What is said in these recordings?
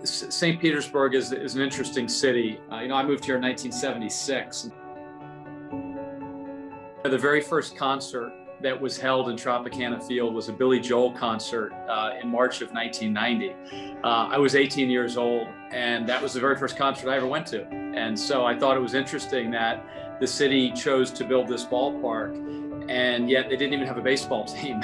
St. Petersburg is an interesting city. I moved here in 1976. The very first concert that was held in Tropicana Field was a Billy Joel concert in March of 1990. I was 18 years old, and that was the very first concert I ever went to. And so I thought it was interesting that the city chose to build this ballpark, and yet they didn't even have a baseball team.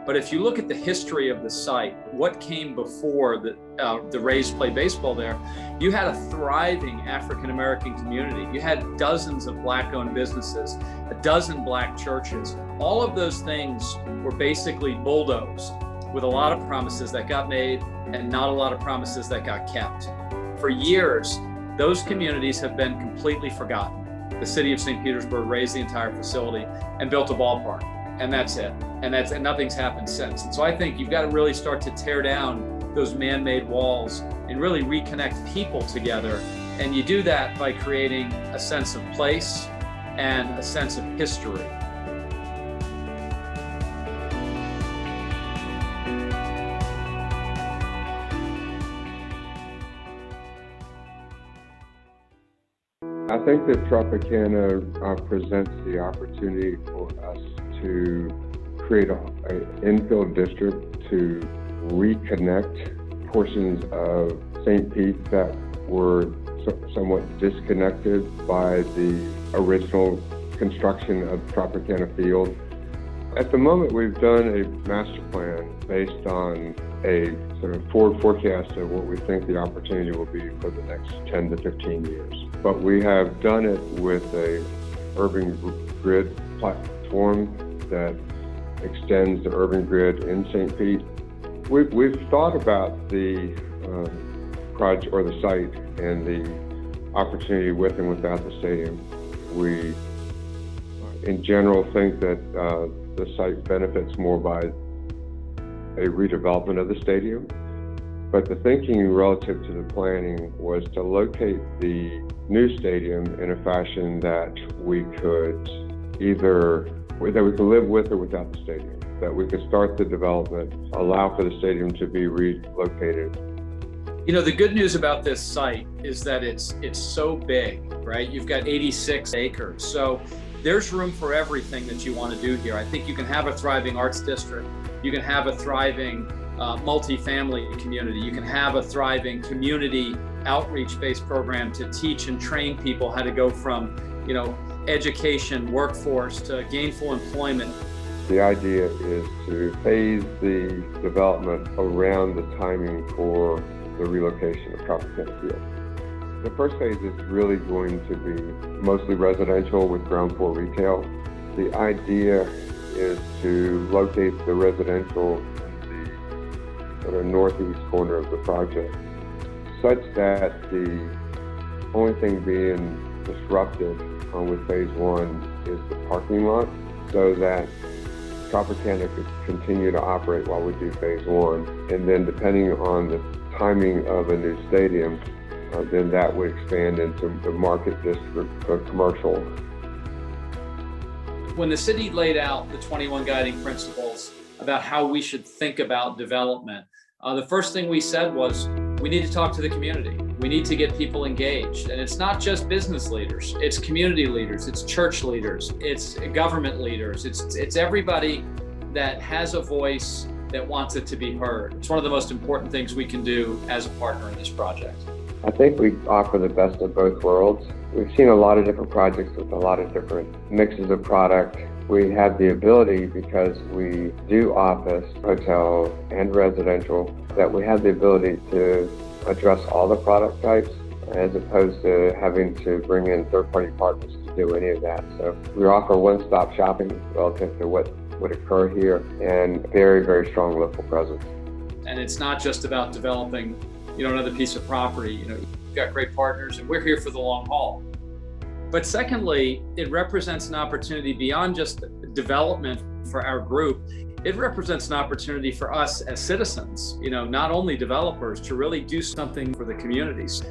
But if you look at the history of the site, what came before the Rays played baseball there, you had a thriving African-American community. You had dozens of Black-owned businesses, a dozen Black churches. All of those things were basically bulldozed with a lot of promises that got made and not a lot of promises that got kept. For years, those communities have been completely forgotten. The city of St. Petersburg raised the entire facility and built a ballpark. And that's it. And nothing's happened since. And so I think you've got to really start to tear down those man-made walls and really reconnect people together. And you do that by creating a sense of place and a sense of history. I think that Tropicana presents the opportunity for us to create an infill district to reconnect portions of St. Pete that were somewhat disconnected by the original construction of Tropicana Field. At the moment, we've done a master plan based on a sort of forward forecast of what we think the opportunity will be for the next 10 to 15 years. But we have done it with a urban grid platform that extends the urban grid in St. Pete. We've thought about the project or the site and the opportunity with and without the stadium. We, in general, think that the site benefits more by a redevelopment of the stadium. But the thinking relative to the planning was to locate the new stadium in a fashion that we could live with or without the stadium, that we could start the development, allow for the stadium to be relocated. You know, the good news about this site is that it's so big, right? You've got 86 acres. So there's room for everything that you want to do here. I think you can have a thriving arts district. You can have a thriving multifamily community. You can have a thriving community outreach-based program to teach and train people how to go from, education, workforce to gainful employment. The idea is to phase the development around the timing for the relocation of Tropicana Field. The first phase is really going to be mostly residential with ground floor retail. The idea is to locate the residential in the sort of northeast corner of the project, such that the only thing being disrupted with phase one is the parking lot, so that Tropicana could continue to operate while we do phase one. And then depending on the timing of a new stadium, then that would expand into the market district commercial. When the city laid out the 21 guiding principles about how we should think about development, the first thing we said was, we need to talk to the community. We need to get people engaged. And it's not just business leaders, it's community leaders, it's church leaders, it's government leaders, it's everybody that has a voice that wants it to be heard. It's one of the most important things we can do as a partner in this project. I think we offer the best of both worlds. We've seen a lot of different projects with a lot of different mixes of product. We have the ability, because we do office, hotel, and residential, that we have the ability to address all the product types, as opposed to having to bring in third-party partners to do any of that. So we offer one-stop shopping relative to what would occur here, and very, very strong local presence. And it's not just about developing, another piece of property. You've got great partners, and we're here for the long haul. But secondly, it represents an opportunity beyond just development for our group. It represents an opportunity for us as citizens, not only developers, to really do something for the communities.